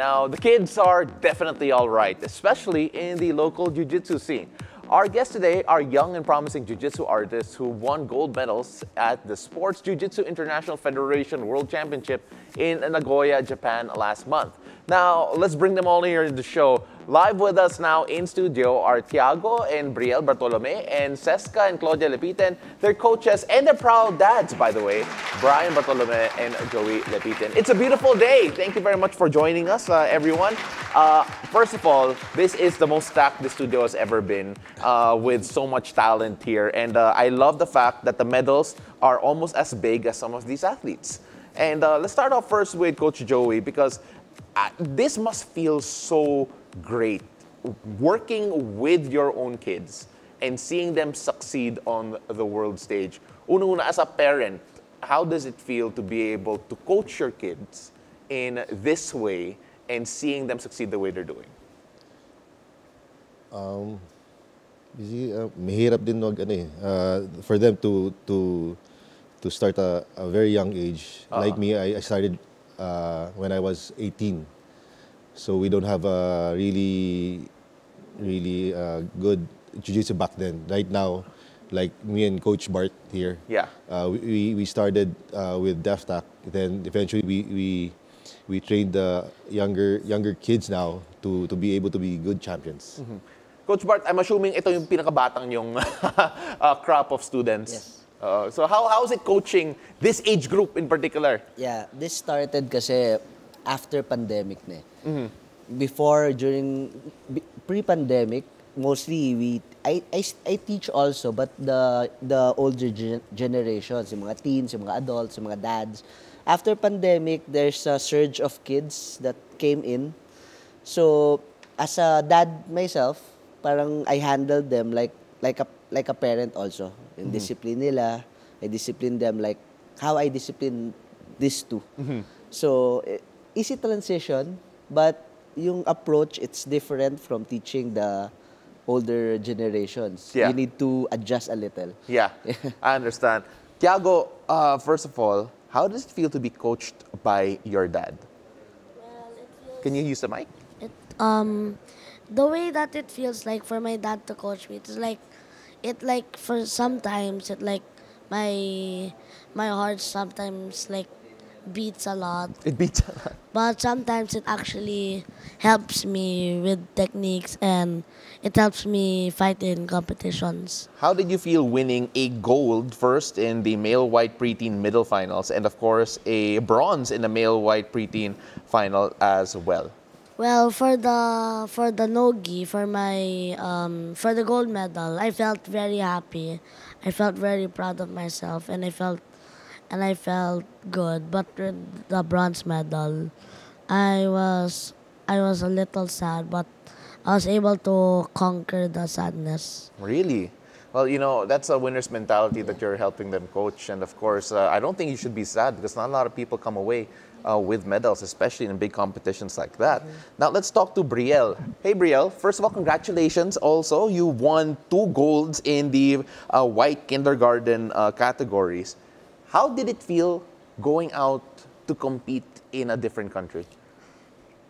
Now, the kids are definitely all right, especially in the local jiu-jitsu scene. Our guests today are young and promising jiu-jitsu artists who won gold medals at the Sports Jiu-Jitsu International Federation World Championship in Nagoya, Japan last month. Now, let's bring them all here in the show. Live with us now in studio are Thiago and Brielle Bartolome and Cesca and Claudia Lepiten, their coaches and their proud dads, by the way, Bryan Bartolome and Joey Lepiten. It's a beautiful day. Thank you very much for joining us, everyone. First of all, this is the most stacked the studio has ever been, with so much talent here. And I love the fact that the medals are almost as big as some of these athletes. And let's start off first with Coach Joey, because this must feel so great, working with your own kids and seeing them succeed on the world stage. Una, as a parent, how does it feel to be able to coach your kids in this way and seeing them succeed the way they're doing? Mahirap din for them to start a very young age. Like me, I started when I was 18. So we don't have a really good jiu-jitsu back then. Right now, like me and Coach Bart here, we started with DefTac. Then eventually we trained the younger kids now to be able to be good champions. Mm-hmm. Coach Bart, I'm assuming ito yung pinakabatang yung crop of students. Yes. So how is it coaching this age group in particular? Yeah, this started kasi after pandemic na eh. Mm-hmm. Before, pre-pandemic, mostly I teach also, but the older generations, yung mga teens, yung mga adults, yung mga dads. After pandemic, there's a surge of kids that came in. So, as a dad myself, parang I handled them like a parent also. Yung discipline nila, I discipline them like how I discipline these two. So, easy transition, but yung approach, it's different from teaching the older generations. Yeah. You need to adjust a little. Yeah, I understand. Thiago, first of all, how does it feel to be coached by your dad? Well, it feels, Can you use the mic? the way that it feels like for my dad to coach me, it for sometimes my heart sometimes beats a lot. It beats a lot. But sometimes it actually helps me with techniques and it helps me fight in competitions. How did you feel winning a gold first in the male white preteen middle finals and of course a bronze in the male white preteen final as well? Well, for the nogi, for the gold medal, I felt very happy. I felt very proud of myself, and I felt good. But with the bronze medal, I was a little sad, but I was able to conquer the sadness. Really? Well, you know, that's a winner's mentality that you're helping them coach. And of course, I don't think you should be sad because not a lot of people come away with medals, especially in big competitions like that. Now, let's talk to Brielle. Hey, Brielle, first of all, congratulations also. You won 2 golds in the white kindergarten categories. How did it feel going out to compete in a different country?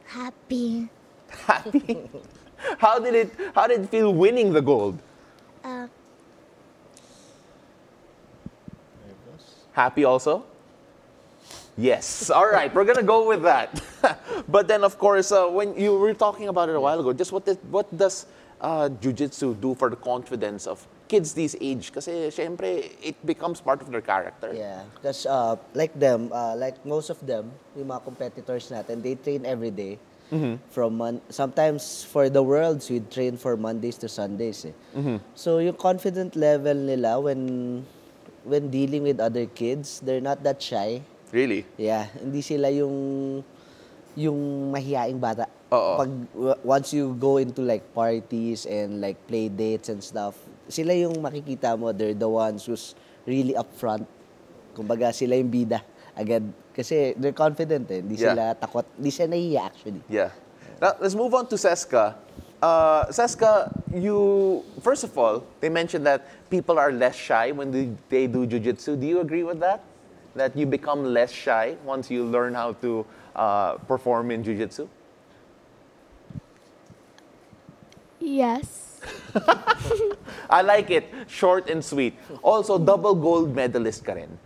Happy. Happy? How did it feel winning the gold? Happy also? Yes. All right, we're gonna go with that. But then, of course, when you were talking about it a while ago, just what does jiu-jitsu do for the confidence of kids this age? Kasi, syempre, it becomes part of their character. Yeah, because like most of them, yung mga competitors natin, they train every day. Sometimes for the worlds, we train for Mondays to Sundays. So yung confident level nila when dealing with other kids, they're not that shy. Really? Yeah, hindi sila yung mahiyaing bata. Once you go into parties and play dates and stuff, sila yung makikita mo, they're the ones who's really upfront. Kumbaga sila yung bida agad kasi they're confident eh. Hindi sila takot, hindi sila nahiya actually. Yeah. Now, let's move on to Cesca. Cesca, first of all, they mentioned that people are less shy when they do jiu-jitsu. Do you agree with that? That you become less shy once you learn how to perform in jiu-jitsu? Yes. I like it. Short and sweet. Also, double gold medalist ka rin.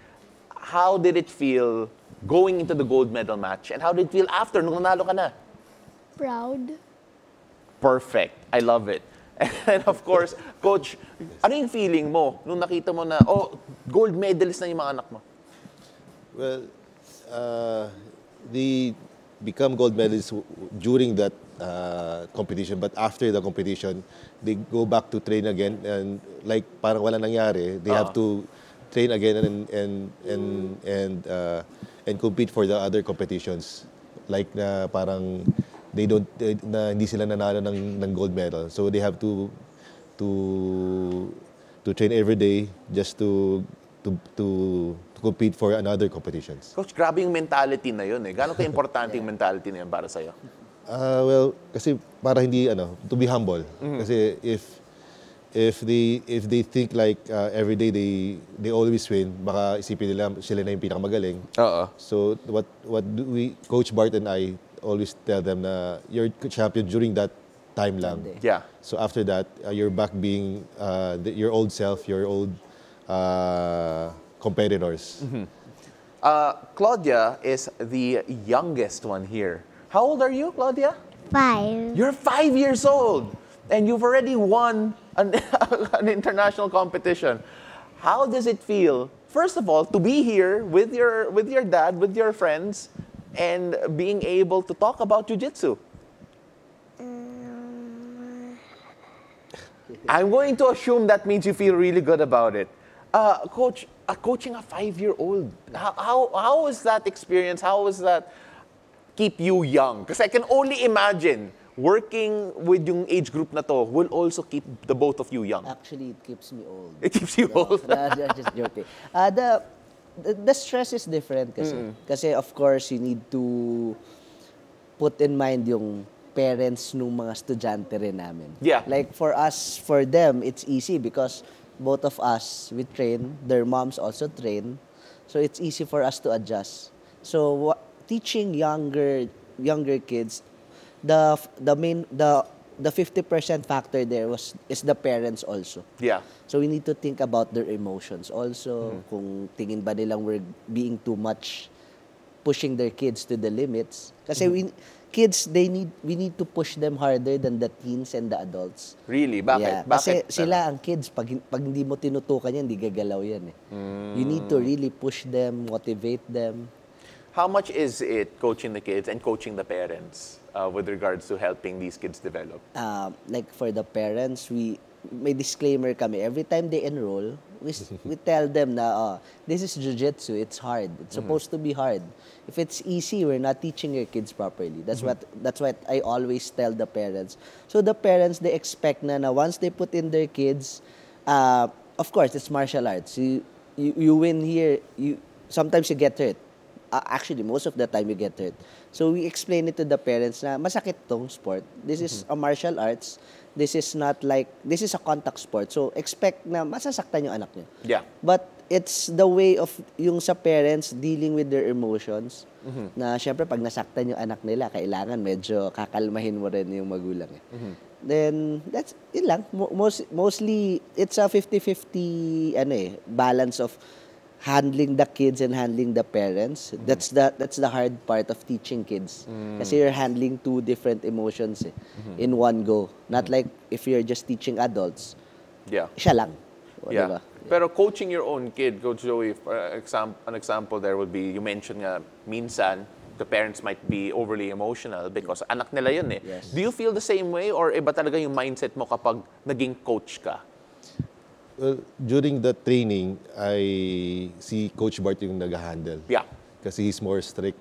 How did it feel going into the gold medal match? And how did it feel after nung nanalo ka na? Proud. Perfect. I love it. And of course, Coach, ano yung feeling mo nung nakita mo na, oh, gold medalist na yung mga anak mo? Well, they become gold medalists during that competition, but after the competition, they go back to train again, and like parang wala nangyari, they have to train again and compete for the other competitions. Like na parang na hindi sila nanalo ng gold medal, so they have to train every day just to compete for another competitions. Coach, grabe yung mentality na yun eh. Gano'n ka-importante yung mentality na yun para sa'yo? Well, kasi para hindi to be humble. Kasi if they think like every day they always win, baka isipin nila sila na yung pinakamagaling. So what do we, Coach Bart and I always tell them na you're champion during that time lang. Yeah. So after that, you're back being your old self, your old competitors. Claudia is the youngest one here. How old are you, Claudia? 5. You're 5 years old, and you've already won an international competition. How does it feel, first of all, to be here with your dad, with your friends, and being able to talk about jiu-jitsu? I'm going to assume that means you feel really good about it. Coach, coaching a 5-year-old, how was that experience? How was that keep you young? Because I can only imagine working with yung age group na to will also keep the both of you young. Actually, it keeps me old. It keeps you old. Just joking. The stress is different kasi. Kasi of course, you need to put in mind yung parents nung mga estudyante rin namin. Yeah. Like for us, for them, it's easy because both of us, we train. Their moms also train. So it's easy for us to adjust. So teaching younger kids, the 50% factor there is the parents also. Yeah. So we need to think about their emotions also. Kung tingin ba nilang we're being too much, pushing their kids to the limits. Kasi we need to push them harder than the teens and the adults. Really? Bakit? Yeah. Kasi sila ang kids, pag hindi mo tinutukan yan, hindi gagalaw yan eh. You need to really push them, motivate them. How much is it coaching the kids and coaching the parents with regards to helping these kids develop? Like for the parents, may disclaimer kami. Every time they enroll, we tell them na this is jiu-jitsu, it's hard. It's supposed to be hard. If it's easy, we're not teaching your kids properly. That's what I always tell the parents. So the parents, they expect na once they put in their kids, of course, it's martial arts. You win here, sometimes you get hurt. Actually, most of the time you get hurt. So we explain it to the parents na masakit tong sport. This is a martial arts. This is a contact sport. So expect na masasaktan yung anak niyo. Yeah. But it's the way of yung sa parents dealing with their emotions. Na syempre pag nasaktan yung anak nila, kailangan medyo kakalmahin mo rin yung magulang. Then that's it lang. Mostly it's a 50-50 balance of handling the kids and handling the parents. That's the hard part of teaching kids. Kasi you're handling two different emotions in one go. Not like if you're just teaching adults. Yeah. Siya lang. Yeah. Diba? Pero coaching your own kid, Coach Joey, an example there would be, you mentioned nga, minsan, the parents might be overly emotional because anak nila yun eh. Yes. Do you feel the same way or iba talaga yung mindset mo kapag naging coach ka? Well, during the training, I see Coach Bart yung nag-handle. Yeah. Kasi he's more strict.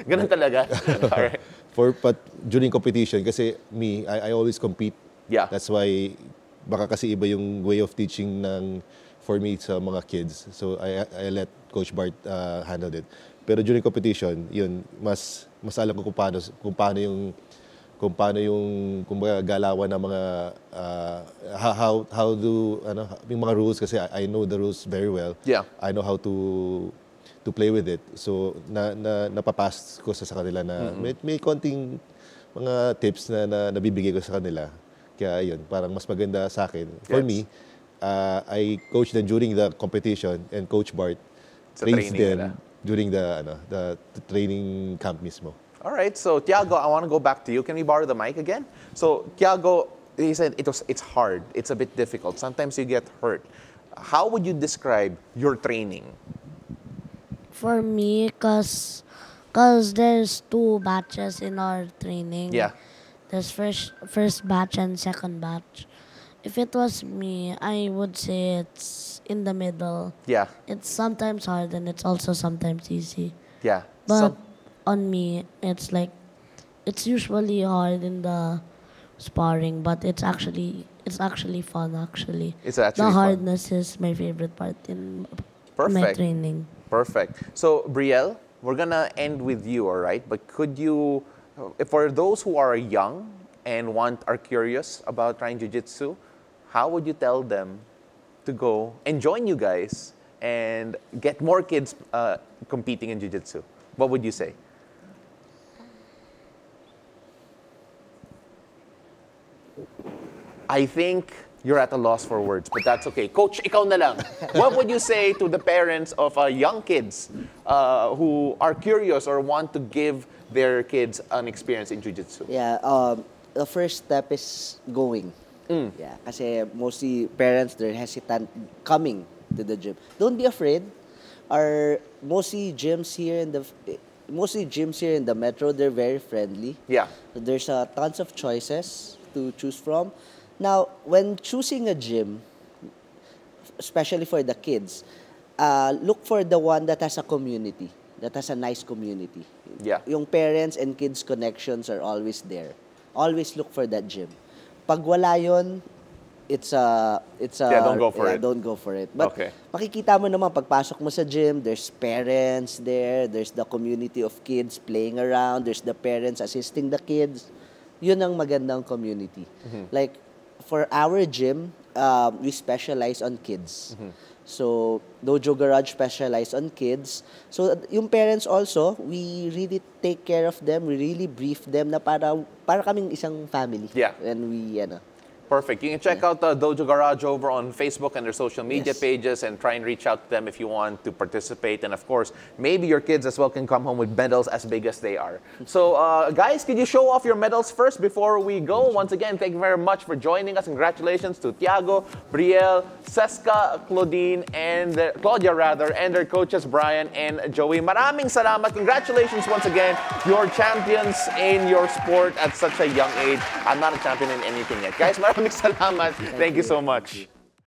Ganun talaga? Alright. But during competition, kasi I always compete. Yeah. That's why, baka kasi iba yung way of teaching for me sa mga kids. So I let Coach Bart handle it. Pero during competition, yun, mas alam ko kung paano yung kumbaga galawan ng mga how do yung mga rules, kasi I know the rules very well. Yeah. I know how to play with it. So napapass ko sa kanila na may konting mga tips na nabibigay ko sa kanila Kaya yun, parang mas maganda sa akin. For Yes. me, I coach them during the competition and Coach Bart Sa trains training them nila. during the training camp mismo. All right, so Thiago, I want to go back to you. Can we borrow the mic again? So Thiago, he said it's hard. It's a bit difficult. Sometimes you get hurt. How would you describe your training? For me, cause there's two batches in our training. Yeah. There's first batch and second batch. If it was me, I would say it's in the middle. Yeah. It's sometimes hard and it's also sometimes easy. Yeah. But on me, it's like it's usually hard in the sparring, but it's actually fun actually. It's actually the fun. hardness is my favorite part in my Perfect. training. Perfect. So, Brielle, we're gonna end with you, all right? But could you, for those who are young and are curious about trying jiu-jitsu, how would you tell them to go and join you guys and get more kids competing in jiu-jitsu? What would you say? I think you're at a loss for words, but that's okay. Coach, ikaw na lang. What would you say to the parents of young kids who are curious or want to give their kids an experience in jiu-jitsu? Yeah, the first step is going. Yeah, kasi mostly parents, they're hesitant coming to the gym. Don't be afraid. Mostly gyms here in the metro, they're very friendly. Yeah. There's tons of choices to choose from. Now, when choosing a gym, especially for the kids, look for the one that has a community, that has a nice community. Yeah. Yung parents and kids connections are always there. Always look for that gym. Pag wala yun, don't go for it. Don't go for it. But Okay. makikita mo naman pagpasok mo sa gym, there's parents there, there's the community of kids playing around, there's the parents assisting the kids. Yun ang magandang community. Like for our gym, we specialize on kids. So, Dojo Garage specialize on kids. So, yung parents also, we really take care of them. We really brief them na para kaming isang family. Yeah. And we, Perfect. You can check out the Dojo Garage over on Facebook and their social media Yes. pages and try and reach out to them if you want to participate. And of course, maybe your kids as well can come home with medals as big as they are. So guys, could you show off your medals first before we go? Once again, thank you very much for joining us. Congratulations to Thiago, Brielle, Cesca, Claudia, and their coaches Bryan and Joey. Maraming salamat. Congratulations once again. You're champions in your sport at such a young age. I'm not a champion in anything yet. Guys, maraming salamat. Thank you so much.